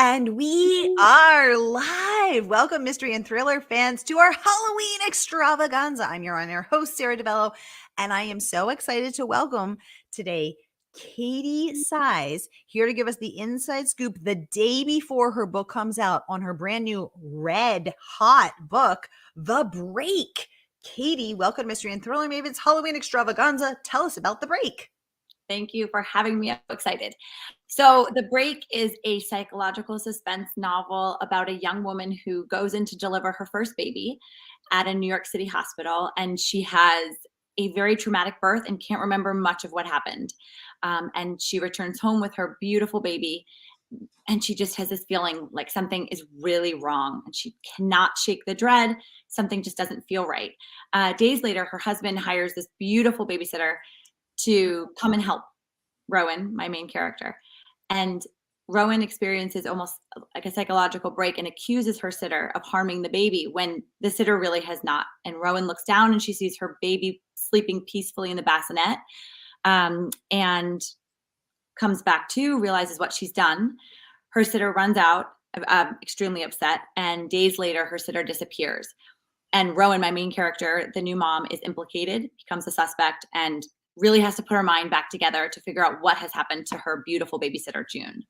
And we are live. Welcome, mystery and thriller fans, to our Halloween extravaganza. I'm your on-air host, Sara DiVello, and I am so excited to welcome today Katie Sise, here to give us the inside scoop the day before her book comes out on her brand new red hot book, The Break. Katie, welcome, mystery and thriller mavens, Halloween extravaganza. Tell us about The Break. Thank you for having me. I'm so excited. So The Break is a psychological suspense novel about a young woman who goes in to deliver her first baby at a New York City hospital, and she has a very traumatic birth and can't remember much of what happened. And she returns home with her beautiful baby, and she just has this feeling like something is really wrong, and she cannot shake the dread. Something just doesn't feel right. Days later, her husband hires this beautiful babysitter to come and help Rowan, my main character. And Rowan experiences almost like a psychological break and accuses her sitter of harming the baby when the sitter really has not. And Rowan looks down and she sees her baby sleeping peacefully in the bassinet, and comes back to, realizes what she's done. Her sitter runs out, extremely upset, and days later, her sitter disappears. And Rowan, my main character, the new mom, is implicated, becomes a suspect, and really has to put her mind back together to figure out what has happened to her beautiful babysitter, June.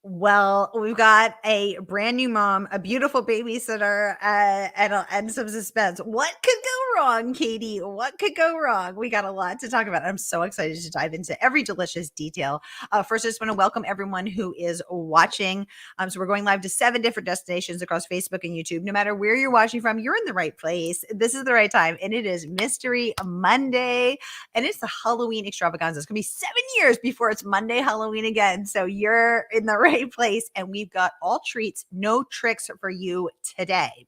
Well, we've got a brand new mom, a beautiful babysitter, and some suspense. What could go wrong, Katie? What could go wrong? We got a lot to talk about. I'm so excited to dive into every delicious detail. First, I just want to welcome everyone who is watching. So we're going live to 7 different destinations across Facebook and YouTube. No matter where you're watching from, you're in the right place. This is the right time, and it is Mystery Monday, and it's the Halloween extravaganza. It's going to be 7 years before it's Monday Halloween again. So you're in the right place, and we've got all treats, no tricks for you today.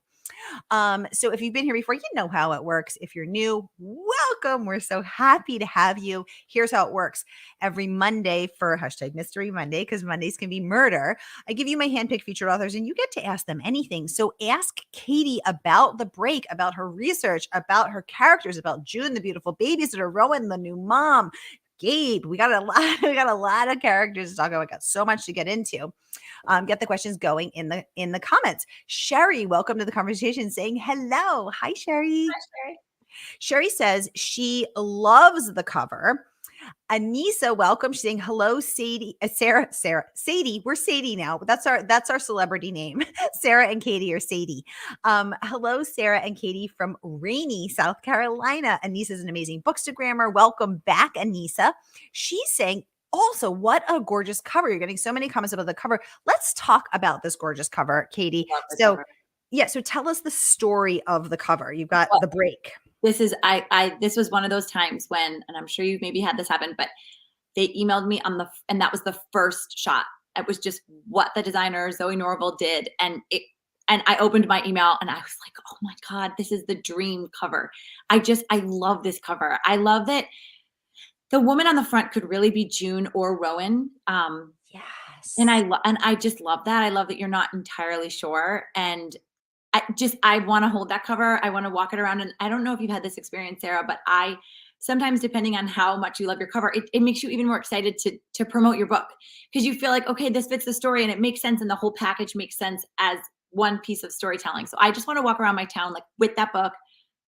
So if you've been here before, you know how it works. If you're new, welcome. We're so happy to have you. Here's how it works. Every Monday for #Mystery Monday, because Mondays can be murder, I give you my handpicked featured authors and you get to ask them anything. So ask Katie about The Break, about her research, about her characters, about June, the beautiful babysitter, Rowan, the new mom, Gabe. We got a lot of characters to talk about. We got so much to get into. Get the questions going in the comments. Sherry, welcome to the conversation, saying hello. Hi, Sherry. Hi, Sherry. Sherry says she loves the cover. Anissa, welcome. She's saying hello, Sadie. Sarah, Sadie. We're Sadie now. That's our celebrity name. Sarah and Katie are Sadie. Hello, Sarah and Katie from rainy South Carolina. Anissa is an amazing bookstagrammer. Welcome back, Anissa. She's saying, also, what a gorgeous cover. You're getting so many comments about the cover. Let's talk about this gorgeous cover, Katie. So, yeah, so tell us the story of the cover. You've got The Break. This is this was one of those times when, and I'm sure you've maybe had this happen, but they emailed me and that was the first shot. It was just what the designer Zoe Norville did, and I opened my email and I was like, oh my God, this is the dream cover. I love this cover. I love that the woman on the front could really be June or Rowan. Yes. And I just love that. I love that you're not entirely sure. And I want to hold that cover. I want to walk it around. And I don't know if you've had this experience, Sarah, but sometimes, depending on how much you love your cover, it makes you even more excited to promote your book, because you feel like, okay, this fits the story and it makes sense. And the whole package makes sense as one piece of storytelling. So I just want to walk around my town like with that book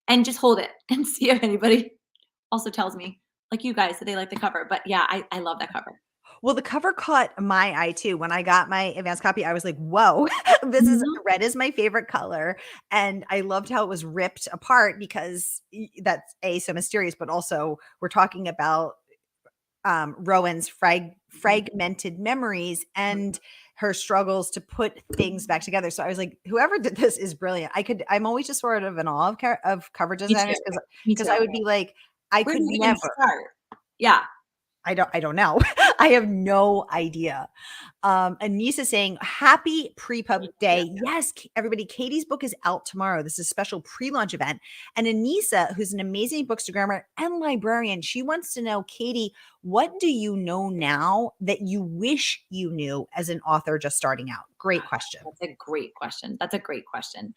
and just hold it and see if anybody also tells me, like you guys, that they like the cover. But yeah, I love that cover. Well, the cover caught my eye too. When I got my advanced copy, I was like, whoa, red is my favorite color. And I loved how it was ripped apart, because that's so mysterious, but also we're talking about Rowan's fragmented memories and her struggles to put things back together. So I was like, whoever did this is brilliant. I'm always just sort of in awe of cover designers, because I would be like, I could never start. Yeah. I don't know. I have no idea. Anissa saying happy pre-pub day. Yes, everybody. Katie's book is out tomorrow. This is a special pre-launch event. And Anissa, who's an amazing bookstagrammer and librarian, she wants to know, Katie, what do you know now that you wish you knew as an author just starting out? Great question. That's a great question.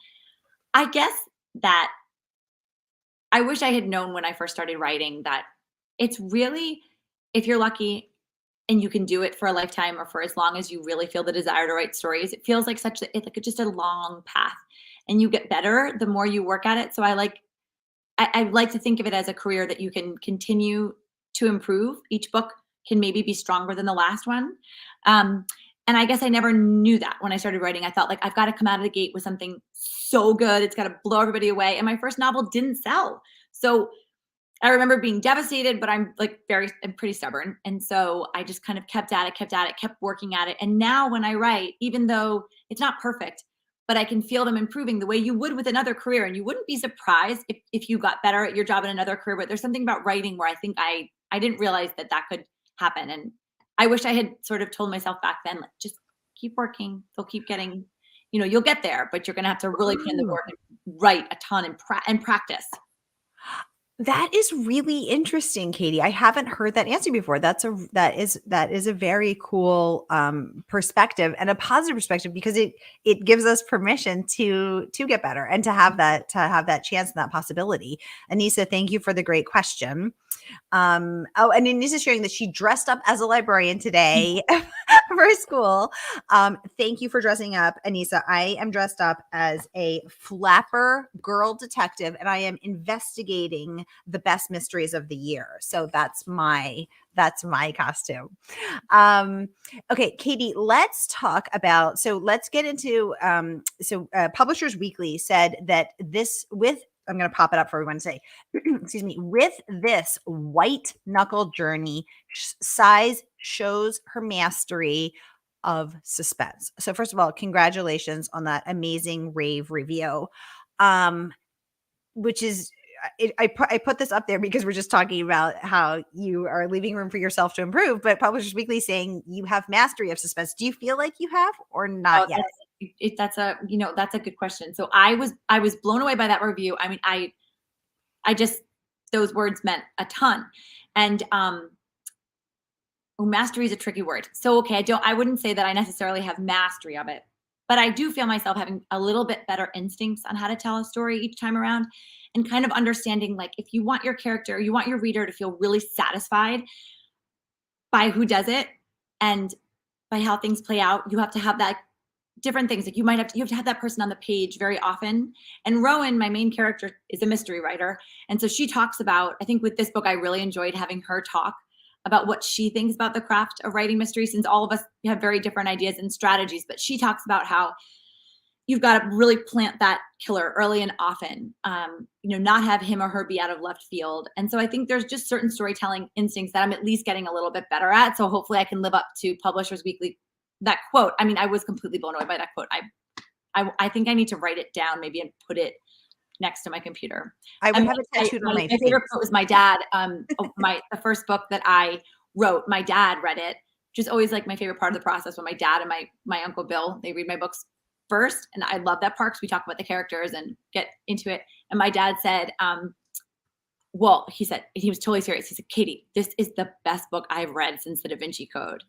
I guess that I wish I had known when I first started writing that it's really, if you're lucky, and you can do it for a lifetime or for as long as you really feel the desire to write stories. It feels like just a long path, and you get better the more you work at it. So I like to think of it as a career that you can continue to improve. Each book can maybe be stronger than the last one. Um, and I guess I never knew that when I started writing. I thought like I've got to come out of the gate with something so good. It's got to blow everybody away. And my first novel didn't sell. So I remember being devastated, but I'm pretty stubborn. And so I just kind of kept at it, kept working at it. And now when I write, even though it's not perfect, but I can feel them improving the way you would with another career. And you wouldn't be surprised if you got better at your job in another career, but there's something about writing where I think I didn't realize that could happen. And I wish I had sort of told myself back then, like, just keep working. They'll keep getting, you'll get there, but you're going to have to really put in the work and write a ton and practice. That is really interesting, Katie. I haven't heard that answer before. That is a very cool perspective, and a positive perspective, because it gives us permission to get better and to have that chance and that possibility. Anissa, thank you for the great question. And Anissa's sharing that she dressed up as a librarian today for school. Thank you for dressing up, Anissa. I am dressed up as a flapper girl detective, and I am investigating the best mysteries of the year. So that's my costume. Okay, Katie, let's talk about, let's get into, Publishers Weekly said that I'm going to pop it up for everyone to say, excuse me, with this white knuckle journey, Sise shows her mastery of suspense. So first of all, congratulations on that amazing rave review, which is, I put this up there because we're just talking about how you are leaving room for yourself to improve, but Publishers Weekly saying you have mastery of suspense. Do you feel like you have, or not yet? That's a good question. So I was blown away by that review. I mean, I just, those words meant a ton. And mastery is a tricky word. So okay, I wouldn't say that I necessarily have mastery of it, but I do feel myself having a little bit better instincts on how to tell a story each time around, and kind of understanding, like, if you want your reader to feel really satisfied by who does it and by how things play out, you have to have that different things. Like you have to have that person on the page very often. And Rowan, my main character, is a mystery writer. And so she talks about, I think with this book, I really enjoyed having her talk about what she thinks about the craft of writing mystery, since all of us have very different ideas and strategies. But she talks about how you've got to really plant that killer early and often, not have him or her be out of left field. And so I think there's just certain storytelling instincts that I'm at least getting a little bit better at. So hopefully I can live up to Publishers Weekly, that quote. I mean, I was completely blown away by that quote. I think I need to write it down maybe and put it next to my computer. I would have it tattooed on my face. My favorite quote was my dad. The first book that I wrote, my dad read it, which is always like my favorite part of the process, when my dad and my Uncle Bill, they read my books first. And I love that part because we talk about the characters and get into it. And my dad said, he said, he was totally serious. He said, Katie, this is the best book I've read since the Da Vinci Code.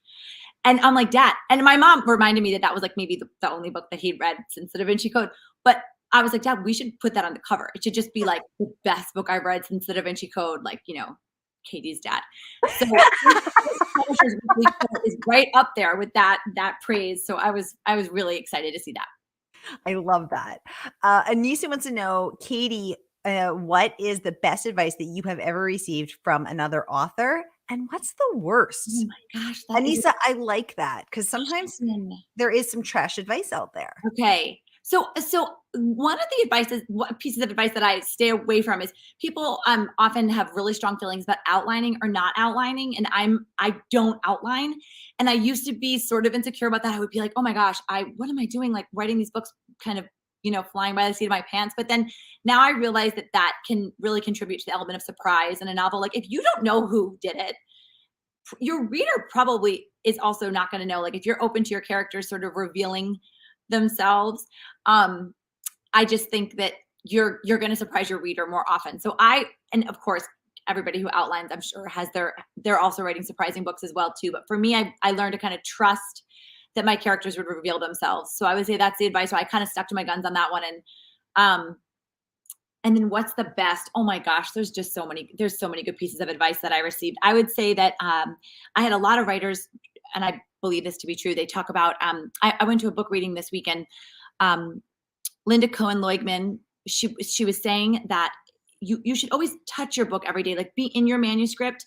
And I'm like, Dad. And my mom reminded me that was like maybe the only book that he'd read since the Da Vinci Code. But I was like, Dad, we should put that on the cover. It should just be like the best book I've read since the Da Vinci Code, like, Katie's dad. So Publishers Weekly is right up there with that praise. So I was really excited to see that. I love that. Anissa wants to know, Katie, what is the best advice that you have ever received from another author? And what's the worst? Oh my gosh. Anissa, I like that, because sometimes there is some trash advice out there. Okay. So one of the pieces of advice that I stay away from is people often have really strong feelings about outlining or not outlining. And I don't outline. And I used to be sort of insecure about that. I would be like, oh my gosh, what am I doing? Like writing these books kind of, flying by the seat of my pants. But then now I realize that can really contribute to the element of surprise in a novel. Like if you don't know who did it, your reader probably is also not going to know. Like if you're open to your characters sort of revealing themselves, I just think that you're going to surprise your reader more often. So and of course, everybody who outlines, I'm sure, they're also writing surprising books as well too. But for me, I learned to kind of trust that my characters would reveal themselves. So I would say that's the advice. So I kind of stuck to my guns on that one. And And then what's the best? Oh my gosh, there's so many good pieces of advice that I received. I would say that I had a lot of writers, and I believe this to be true. They talk about, I went to a book reading this weekend. Um, Linda Cohen Loigman, she was saying that you should always touch your book every day, like be in your manuscript,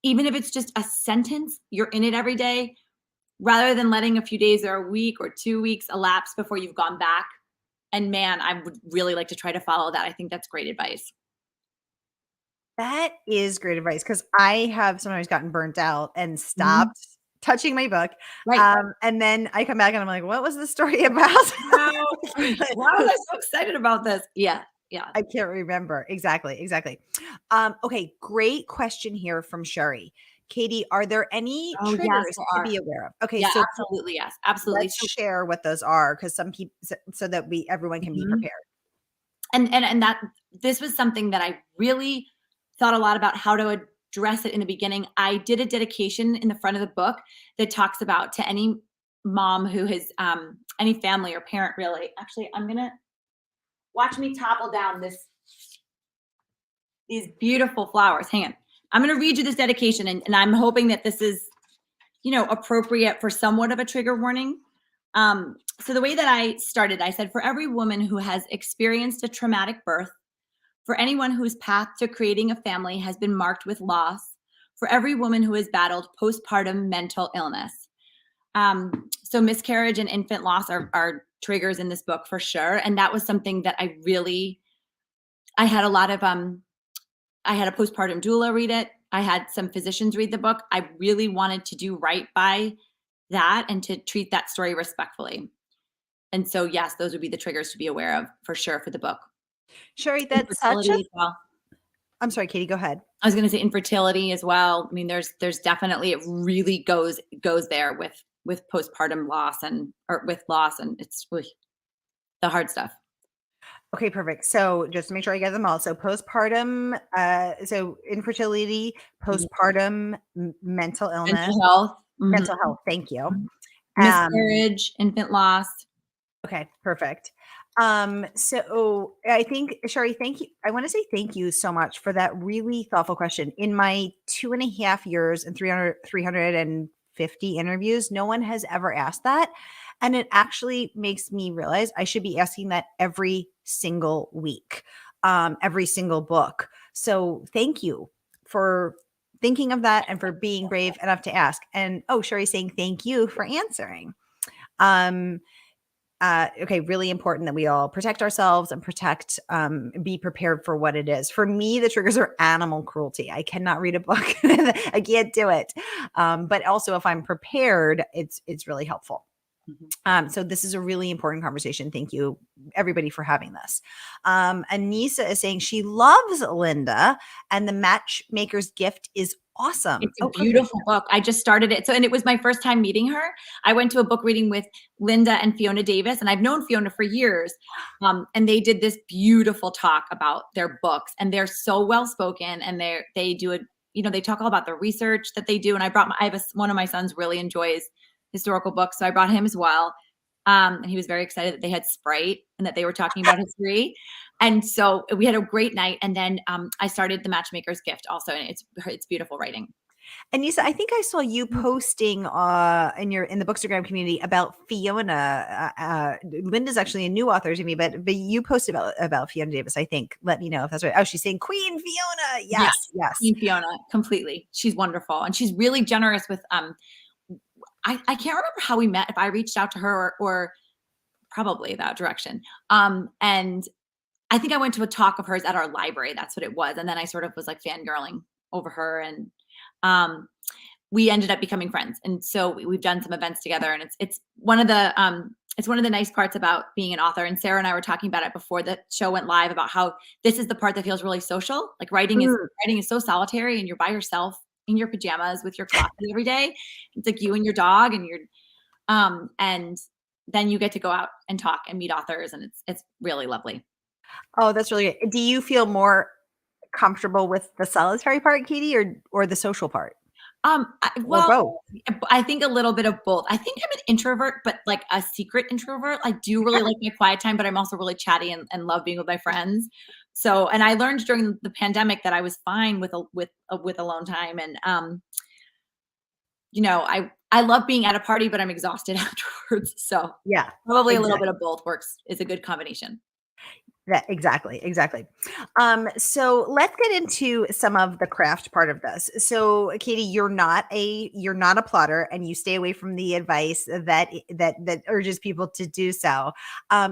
even if it's just a sentence, you're in it every day, rather than letting a few days or a week or 2 weeks elapse before you've gone back. And man, I would really like to try to follow that. I think that's great advice. That is great advice because I have sometimes gotten burnt out and Mhm. stopped touching my book. Right. And then I come back and I'm like, what was the story about? Wow. Why was I so excited about this? Yeah. Yeah. I can't remember. Exactly. Exactly. Okay. Great question here from Sherry. Katie, are there any Oh, yes, triggers there to are. be aware of? Okay. Yeah, So absolutely. Yes, absolutely. let's So, share what those are because some people, so that everyone can be mhm. prepared. And that this was something that I really thought a lot about how to address it in the beginning. I did a dedication in the front of the book that talks about to any mom who has any family or parent really. Actually, I'm gonna watch me topple down these beautiful flowers. Hang on. I'm gonna read you this dedication, and I'm hoping that this is, appropriate for somewhat of a trigger warning. So the way that I started, I said, for every woman who has experienced a traumatic birth, for anyone whose path to creating a family has been marked with loss, for every woman who has battled postpartum mental illness. So miscarriage and infant loss are triggers in this book for sure. And that was something that I had a lot of, I had a postpartum doula read it. I had some physicians read the book. I really wanted to do right by that and to treat that story respectfully. And so, yes, those would be the triggers to be aware of for sure for the book. Sherry, that's such a, Infertility as well. I'm sorry, Katie, go ahead. I was going to say infertility as well. I mean, there's definitely, it really goes there with postpartum loss and or with loss, and it's really the hard stuff. Okay, perfect. So just to make sure I get them all. So postpartum, so infertility, Mhm. postpartum, mental illness, Mental health, mental health. Thank you. Um, miscarriage, infant loss. okay, perfect. So I think, Sherry, thank you. I want to say thank you so much for that really thoughtful question. In my 2.5 years and 350 interviews, no one has ever asked that. And it actually makes me realize I should be asking that every single week, every single book. So thank you for thinking of that and for being brave enough to ask. And oh, Sherry saying thank you for answering. Um, okay, really important that we all protect ourselves and be prepared for what it is. For me, the triggers are animal cruelty. I cannot read a book. I can't do it. But also if I'm prepared, it's really helpful. Mhm. So this is a really important conversation. Thank you, everybody, for having this. Anissa is saying she loves Linda, and the Matchmaker's Gift is awesome. It's a Oh, perfect. beautiful book. I just started it. So, and it was my first time meeting her. I went to a book reading with Linda and Fiona Davis, and I've known Fiona for years. And they did this beautiful talk about their books, and they're so well spoken, and they do it. They talk all about the research that they do. And one of my sons really enjoys historical books, so I brought him as well. And he was very excited that they had Sprite and that they were talking about history. And so we had a great night. And then I started the Matchmaker's Gift also, and it's beautiful writing. Anissa, I think I saw you Mm. posting in the Bookstagram community about Fiona. Linda's actually a new author to me, but you posted about Fiona Davis. I think. Let me know if that's right. Oh, she's saying Queen Fiona. Yes, Yes, yes. Queen Fiona, completely. She's wonderful, and she's really generous with. I can't remember how we met. If I reached out to her or probably that direction. And I think I went to a talk of hers at our library. That's what it was, and then I sort of was like fangirling over her, and um, we ended up becoming friends. And so we've done some events together, and it's one of the nice parts about being an author. And Sara and I were talking about it before the show went live about how this is the part that feels really social. Like Mm. writing is so solitary, and you're by yourself in your pajamas with your coffee every day. It's like you and your dog, and then you get to go out and talk and meet authors, and it's really lovely. Oh, that's really good. Do you feel more comfortable with the solitary part, Katie, or the social part, or Well, both? I think a little bit of both. I think I'm an introvert, but like a secret introvert. I do really like my quiet time, but I'm also really chatty and love being with my friends. So, and I learned during the pandemic that I was fine with alone time. And I love being at a party, but I'm exhausted afterwards. So Yeah, probably a little exactly. bit of both works is a good combination. Yeah, exactly, exactly. So let's get into some of the craft part of this. So, Katie, you're not a plotter, and you stay away from the advice that urges people to do so.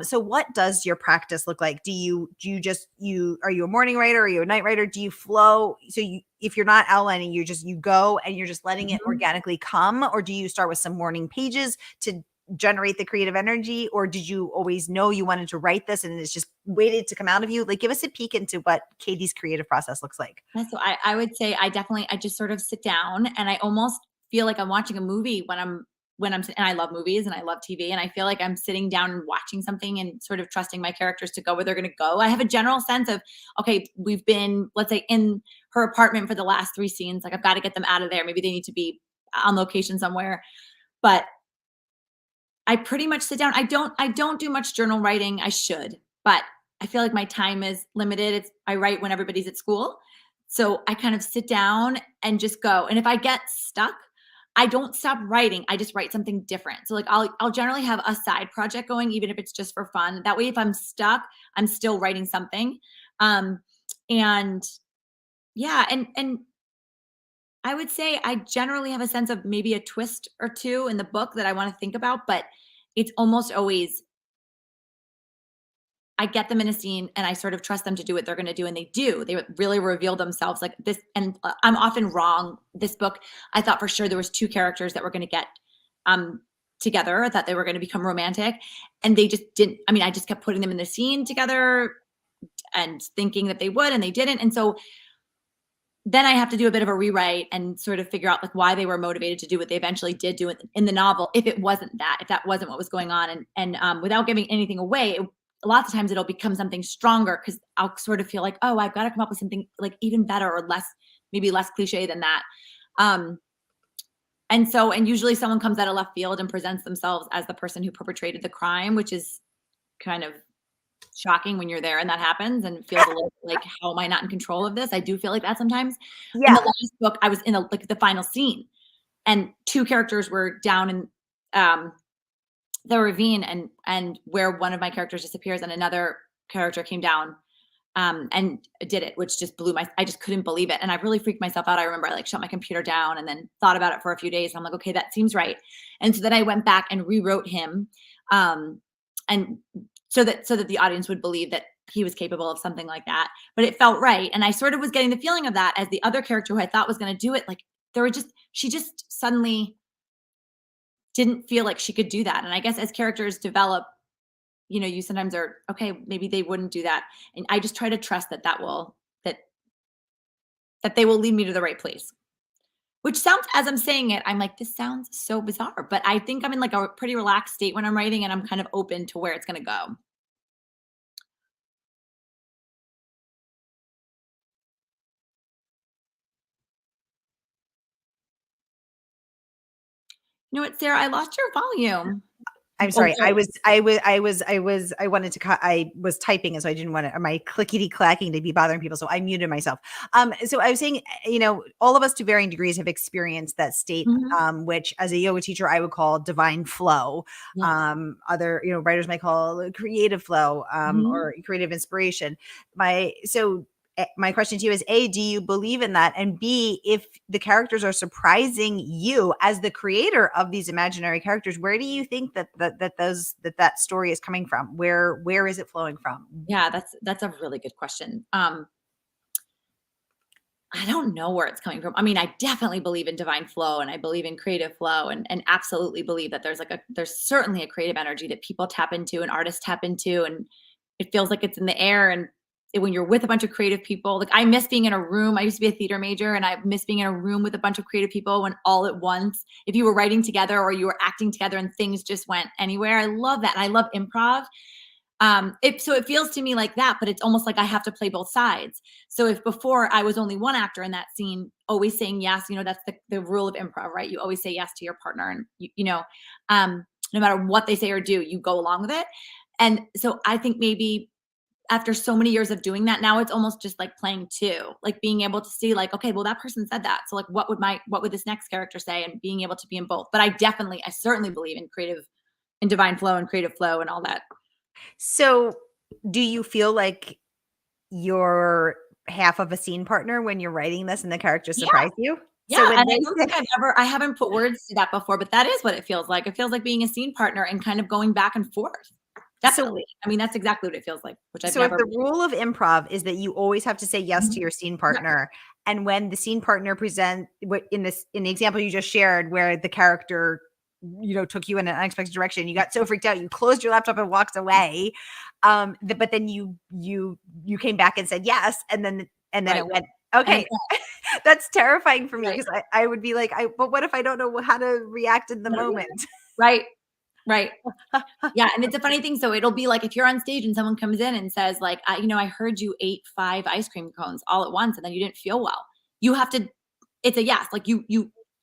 So, what does your practice look like? Do you just you are you a morning writer? Are you a night writer? Do you flow? So, if you're not outlining, you go and you're just letting it Mhm. organically come, or do you start with some morning pages to generate the creative energy, or did you always know you wanted to write this and it's just waited to come out of you? Like, give us a peek into what Katie's creative process looks like. Yeah, so I would say I just sort of sit down and I almost feel like I'm watching a movie and I love movies and I love TV, and I feel like I'm sitting down and watching something and sort of trusting my characters to go where they're going to go. I have a general sense of, okay, we've been, let's say, in her apartment for the last 3 scenes. Like, I've got to get them out of there. Maybe they need to be on location somewhere. But I pretty much sit down. I don't do much journal writing. I should, but I feel like my time is limited. I write when everybody's at school. So I kind of sit down and just go. And if I get stuck, I don't stop writing. I just write something different. So like I'll generally have a side project going, even if it's just for fun. That way, if I'm stuck, I'm still writing something. Um, and yeah, and I would say I generally have a sense of maybe a twist or two in the book that I want to think about, but it's almost always I get them in a scene and I sort of trust them to do what they're going to do, and they do. They really reveal themselves like this. And I'm often wrong. This book, I thought for sure there was two characters that were going to get um together. I thought they were going to become romantic, and they just didn't. I mean, I just kept putting them in the scene together and thinking that they would, and they didn't. And so then I have to do a bit of a rewrite and sort of figure out like why they were motivated to do what they eventually did do in the novel. If that wasn't what was going on, and without giving anything away, lots of times it'll become something stronger because I'll sort of feel like, oh, I've got to come up with something like even better or less, maybe less cliche than that. Um, and usually someone comes out of left field and presents themselves as the person who perpetrated the crime, which is kind of shocking when you're there and that happens, and it feels a little like, how am I not in control of this? I do feel like that sometimes. In the Yeah. last book, I was in the final scene, and two characters were down in um, the ravine, and where one of my characters disappears, and another character came down and did it, which just I just couldn't believe it, and I really freaked myself out. I remember I like shut my computer down and then thought about it for a few days, and I'm like, okay, that seems right. And so then I went back and rewrote him, um, and so that the audience would believe that he was capable of something like that. But it felt right, and I sort of was getting the feeling of that as the other character who I thought was going to do it. Like she just suddenly didn't feel like she could do that. And I guess as characters develop, you sometimes are okay, maybe they wouldn't do that. And I just try to trust that that they will lead me to the right place. Which sounds, as I'm saying it, I'm like, this sounds so bizarre, but I think I'm in like a pretty relaxed state when I'm writing, and I'm kind of open to where it's going to go. You know what, Sarah? I lost your volume. I'm Oh, sorry. I sorry. was, I was, I was, I was, I wanted to cut. I was typing, and so I didn't want my clickety clacking to be bothering people. So I muted myself. So I was saying, all of us to varying degrees have experienced that state, Mhm. which as a yoga teacher, I would call divine flow. Yes. Other, writers might call creative flow, Mhm. or creative inspiration. My question to you is A, do you believe in that? And B, if the characters are surprising you as the creator of these imaginary characters, where do you think that story is coming from? Where is it flowing from? Yeah, that's a really good question. I don't know where it's coming from. I mean, I definitely believe in divine flow, and I believe in creative flow, and absolutely believe that there's certainly a creative energy that people tap into and artists tap into, and it feels like it's in the air. And when you're with a bunch of creative people, like I miss being in a room. I used to be a theater major, and I miss being in a room with a bunch of creative people when all at once, if you were writing together or you were acting together and things just went anywhere. I love that. And I love improv. It feels to me like that, but it's almost like I have to play both sides. So if before I was only one actor in that scene, always saying yes, that's the rule of improv, right? You always say yes to your partner, and no matter what they say or do, you go along with it. And so I think maybe after so many years of doing that, now it's almost just like playing two, like being able to see like, okay, well that person said that. So like what would this next character say, and being able to be in both. But I certainly believe in divine flow and creative flow and all that. So, do you feel like you're half of a scene partner when you're writing this and the characters Yeah. surprise you? So Yeah. when And they I don't think I haven't put words to that before, but that is what it feels like. It feels like being a scene partner and kind of going back and forth. so Definitely. I mean, that's exactly what it feels like, which I've so if never. the rule of improv is that you always have to say yes to Mhm. your scene Yeah. partner, and when the scene partner present what in the example you just shared where the character took you in an unexpected direction, you got so freaked out you closed your laptop and walked away, but then you came back and said yes, and then Right. it went And it's okay. That's terrifying for me right. because I would be like, but what if I don't know how to react in the No, yeah. moment? Right. Right. Yeah, and it's a funny thing, so it'll be like if you're on stage and someone comes in and says like, I heard you ate 5 ice cream cones all at once and then you didn't feel well." You have to it's a yes, like you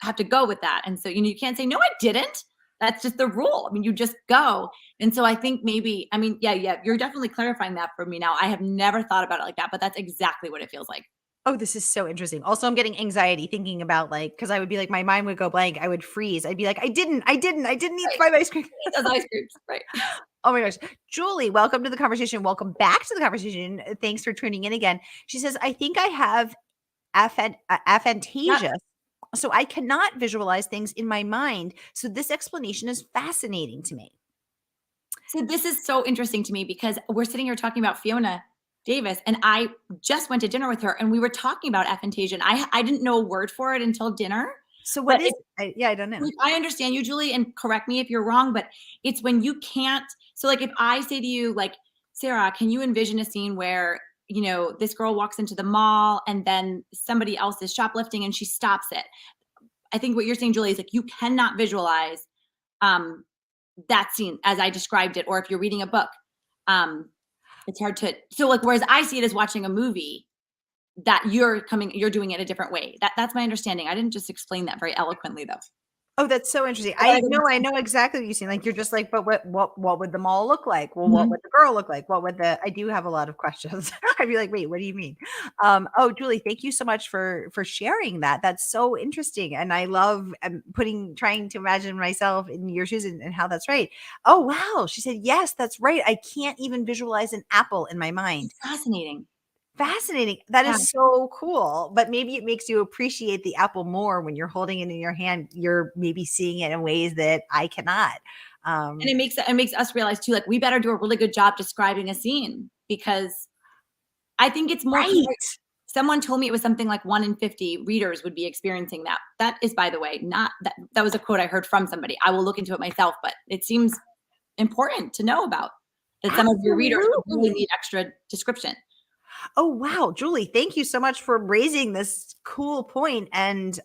have to go with that, and so, you can't say, "No, I didn't." That's just the rule. I mean, you just go, and so I think maybe I mean, yeah, you're definitely clarifying that for me now. I have never thought about it like that, but that's exactly what it feels like. Oh, this is so interesting. Also, I'm getting anxiety thinking about like because I would be like, my mind would go blank. I would freeze. I'd be like, I didn't eat Right. 5 ice cream. Eat those ice creams, right. Oh my gosh. Julie, welcome to the conversation. Welcome back to the conversation. Thanks for tuning in again. She says, I think I have Yep. aphantasia. So I cannot visualize things in my mind. So this explanation is fascinating to me. So this is so interesting to me because we're sitting here talking about Fiona Davis, and I just went to dinner with her, and we were talking about aphantasia. And I didn't know a word for it until dinner, So what but is yeah, I don't know. like, I understand you, Julie, and correct me if you're wrong, but it's when you can't. So like if I say to you, like, Sarah, can you envision a scene where this girl walks into the mall and then somebody else is shoplifting and she stops it? I think what you're saying, Julie, is like you cannot visualize um that scene as I described it, or if you're reading a book, um, it's hard to. So like, whereas I see it as watching a movie, that you're doing it a different way. That's my understanding. I didn't just explain that very eloquently though. Oh, that's so interesting. But I I know exactly what you seem like. You're just like, but what would the mall look like? Well, what Mhm. would the girl look like? What would the I do have a lot of questions. I'd be like, wait, what do you mean? Oh, Julie, thank you so much for sharing that. That's so interesting. And I love trying to imagine myself in your shoes and how that's right. Oh, wow. She said, yes, that's right. I can't even visualize an apple in my mind. It's fascinating. Fascinating. That Yeah. is so cool, but maybe it makes you appreciate the apple more when you're holding it in your hand. You're maybe seeing it in ways that I cannot. And Um, it makes us realize too, like we better do a really good job describing a scene because I think it's more right. someone told me it was something like 1 in 50 readers would be experiencing that. That is, by the way, not that was a quote I heard from somebody. I will look into it myself, but it seems important to know about that some of your readers would really Absolutely. need extra description. Oh, wow, Julie, thank you so much for raising this cool point, and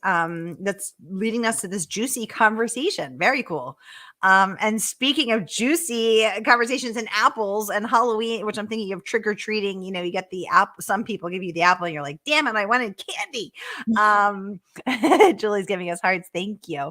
that's leading us to this juicy conversation. Very cool. And speaking of juicy conversations and apples and Halloween, which I'm thinking of trick or treating, you get the apple. Some people give you the apple, and you're like, "Damn it, I wanted candy." Um, Julie's giving us hearts. Thank you.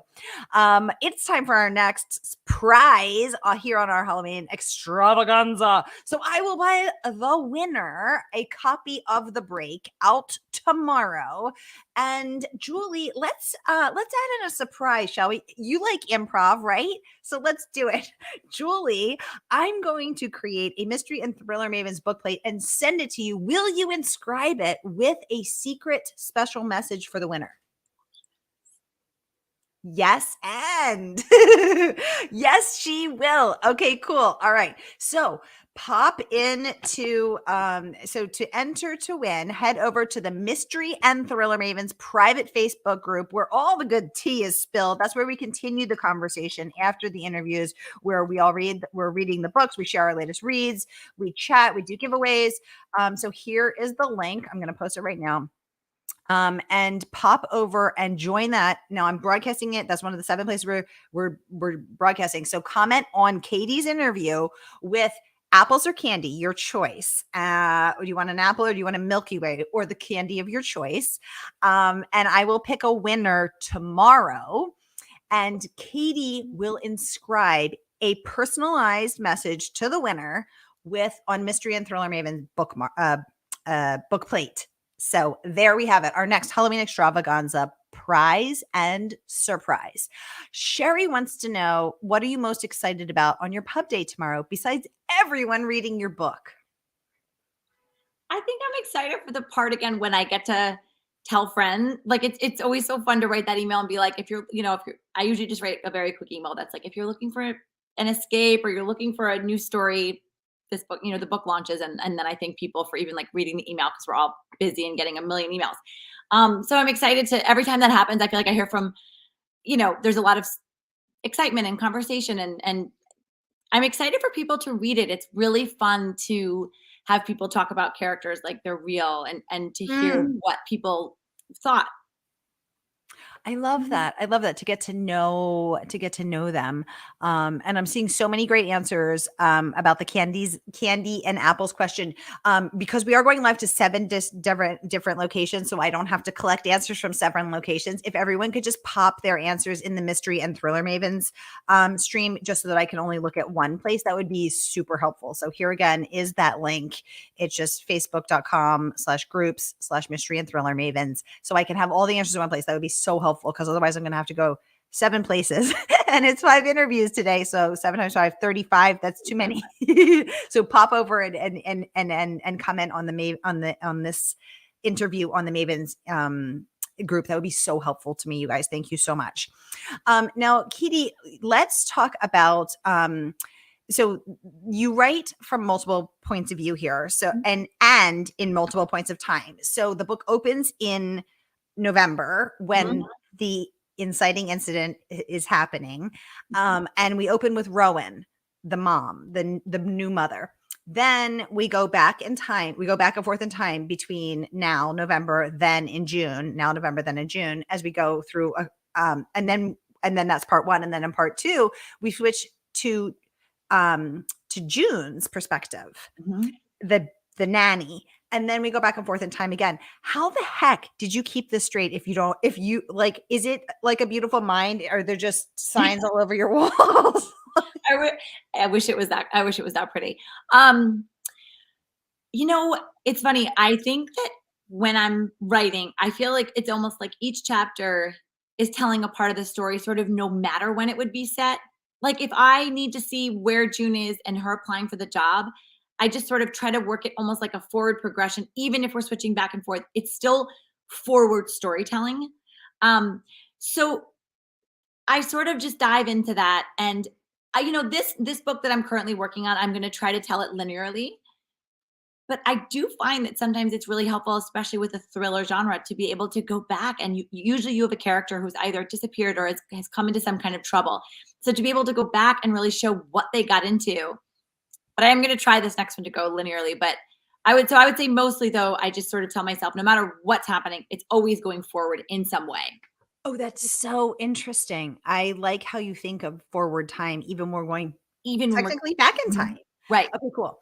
It's time for our next prize here on our Halloween extravaganza. So I will buy the winner a copy of The Break out tomorrow. And Julie, let's add in a surprise, shall we? You like improv, right? So let's do it. Julie, I'm going to create a Mystery and Thriller Mavens bookplate and send it to you. Will you inscribe it with a secret special message for the winner? Yes, and yes, she will. Okay, cool. All right. So pop into so to enter to win, head over to the Mystery and Thriller Mavens private Facebook group where all the good tea is spilled. That's where we continue the conversation after the interviews, where we're reading the books, we share our latest reads, we chat, we do giveaways. So here is the link. I'm gonna post it right now, and pop over and join that. Now I'm broadcasting it. That's one of the 7 places we're broadcasting. So comment on Katie's interview with apples or candy, your choice. Do you want an apple or do you want a Milky Way or the candy of your choice? And I will pick a winner tomorrow, and Katie will inscribe a personalized message to the winner on Mystery and Thriller Maven book plate. So there we have it. Our next Halloween extravaganza prize and surprise. Sherry wants to know, what are you most excited about on your pub day tomorrow besides everyone reading your book? I think I'm excited for the part again when I get to tell friends. Like it's always so fun to write that email and be like, if you're, I usually just write a very quick email that's like, if you're looking for an escape or you're looking for a new story, this book, the book launches, and then I thank people for even like reading the email because we're all busy and getting a million emails. So I'm excited to every time that happens. I feel like I hear from, there's a lot of excitement and conversation, and I'm excited for people to read it. It's really fun to have people talk about characters like they're real, and to hear what people thought. I love that. I love that, to get to know them. And I'm seeing so many great answers about the candy and apples question, because we are going live to 7 different locations, so I don't have to collect answers from 7 locations. If everyone could just pop their answers in the Mystery and Thriller Mavens stream, just so that I can only look at one place, that would be super helpful. So here again is that link. It's just facebook.com/groups/Mystery and Thriller Mavens. So I can have all the answers in one place. That would be so helpful, because otherwise I'm going to have to go 7 places and it's 5 interviews today. So 7 times 5, 35. That's too many. So pop over and comment on on this interview on the Mavens group. That would be so helpful to me, you guys. Thank you so much. Now, Katie, let's talk about, so you write from multiple points of view here. So, and in multiple points of time. So the book opens in November when the inciting incident is happening. And we open with Rowan, the mom, the new mother. Then we go back in time. We go back and forth in time between now, November, then in June, now November, then in June, as we go through. And then that's part 1. And then in part 2, we switch to June's perspective, the nanny. And then we go back and forth in time again. How the heck did you keep this straight? If you like, is it like A Beautiful Mind? Are there just signs all over your walls? I wish it was that. I wish it was that pretty. It's funny. I think that when I'm writing, I feel like it's almost like each chapter is telling a part of the story, sort of no matter when it would be set. Like if I need to see where June is and her applying for the job, I just sort of try to work it almost like a forward progression. Even if we're switching back and forth, it's still forward storytelling. So I sort of just dive into that. And this book that I'm currently working on, I'm going to try to tell it linearly. But I do find that sometimes it's really helpful, especially with the thriller genre, to be able to go back, and usually you have a character who's either disappeared or has come into some kind of trouble. So to be able to go back and really show what they got into. But I am going to try this next one to go linearly. But I would say mostly, though, I just sort of tell myself, no matter what's happening, it's always going forward in some way. Oh, that's so interesting. I like how you think of forward time, even when we're going technically back in time. Right. Okay, cool.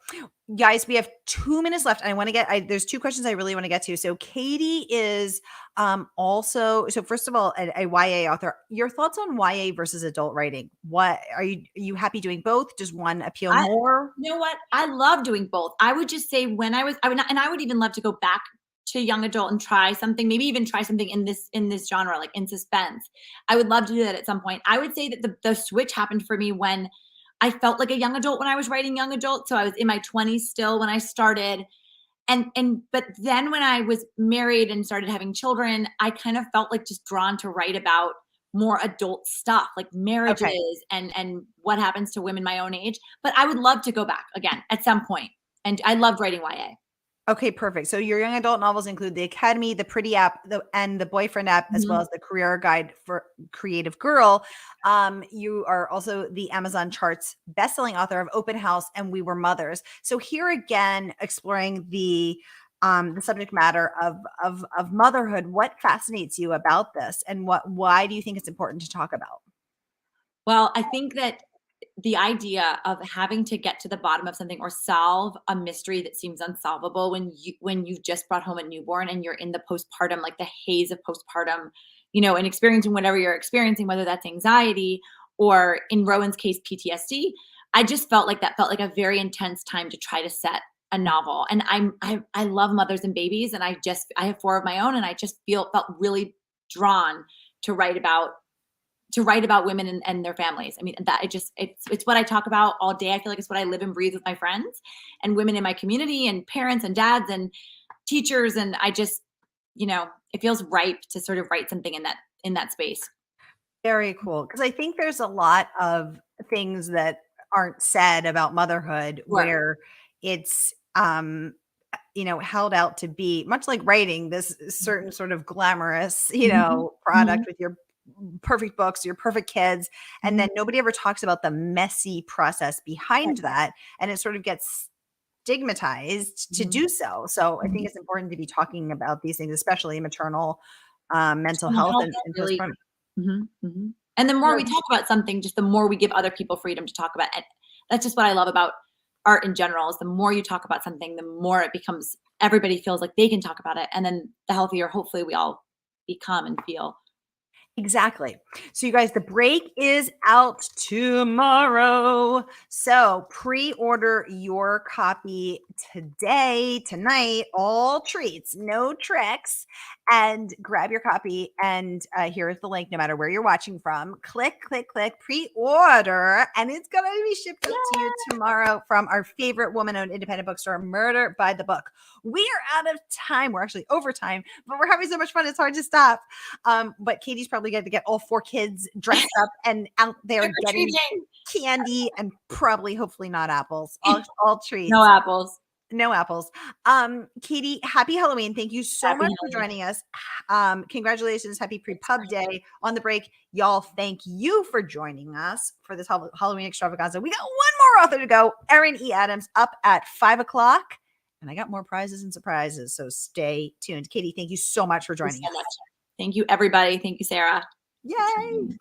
Guys, we have 2 minutes left. And I want to there's 2 questions I really want to get to. So Katie is also, so first of all, a YA author. Your thoughts on YA versus adult writing? What are you happy doing both? Does one appeal more? You know what? I love doing both. I would just say I would even love to go back to young adult and try something, maybe even try something in this genre, like in suspense. I would love to do that at some point. I would say that the switch happened for me when I felt like a young adult when I was writing young adult. So I was in my 20s still when I started. But then when I was married and started having children, I kind of felt like just drawn to write about more adult stuff, like marriages and what happens to women my own age. But I would love to go back again at some point. And I loved writing YA. Okay, perfect. So your young adult novels include The Academy, The Pretty App, and The Boyfriend App, as well as The Career Guide for Creative Girl. You are also the Amazon charts bestselling author of Open House and We Were Mothers. So here again, exploring the subject matter of motherhood. What fascinates you about this, and why do you think it's important to talk about? Well, I think that the idea of having to get to the bottom of something or solve a mystery that seems unsolvable when you've just brought home a newborn and you're in the postpartum, like the haze of postpartum, and experiencing whatever you're experiencing, whether that's anxiety or in Rowan's case, PTSD. I just felt like that felt like a very intense time to try to set a novel. And I love mothers and babies, and I have 4 of my own, and I just felt really drawn to write about women and their families. I mean, that it's what I talk about all day. I feel like it's what I live and breathe with my friends and women in my community and parents and dads and teachers. And I just, it feels ripe to sort of write something in that space. Very cool. Because I think there's a lot of things that aren't said about motherhood Sure. where it's, held out to be much like writing this certain sort of glamorous, Mhm. product Mhm. with your perfect books, your perfect kids. And Mhm. then nobody ever talks about the messy process Right. behind that. And it sort of gets stigmatized to Mhm. do so. So I think Mhm. it's important to be talking about these things, especially maternal mental Mental health health and is really. postpartum. Mhm. Mhm. And the more No, we talk about something, just the more we give other people freedom to talk about it. That's just what I love about art in general, is the more you talk about something, the more it becomes everybody feels like they can talk about it, and then the healthier hopefully we all become and feel. exactly. So, you guys, the break is out tomorrow. So, pre order your copy today, tonight, all treats, no tricks. And grab your copy. And here's the link no matter where you're watching from. Click, click, click, pre order. And it's going to be shipped out to you tomorrow from our favorite woman owned independent bookstore, Murder by the Book. We are out of time. We're actually over time, but we're having so much fun. It's hard to stop. But Katie's probably going to get all 4 kids dressed up and out there getting Trick-or-treating. candy and probably, hopefully, not apples. All No treats. apples. No apples. Katie, happy Halloween. Thank you so Happy much for Halloween. joining us. Congratulations. Happy pre-pub day on the break. Y'all, thank you for joining us for this Halloween extravaganza. We got one more author to go. Erin E. Adams up at 5:00. And I got more prizes and surprises. So stay tuned. Katie, thank you so much for Thank joining you so us. much. Thank you, everybody. Thank you, Sarah. Yay.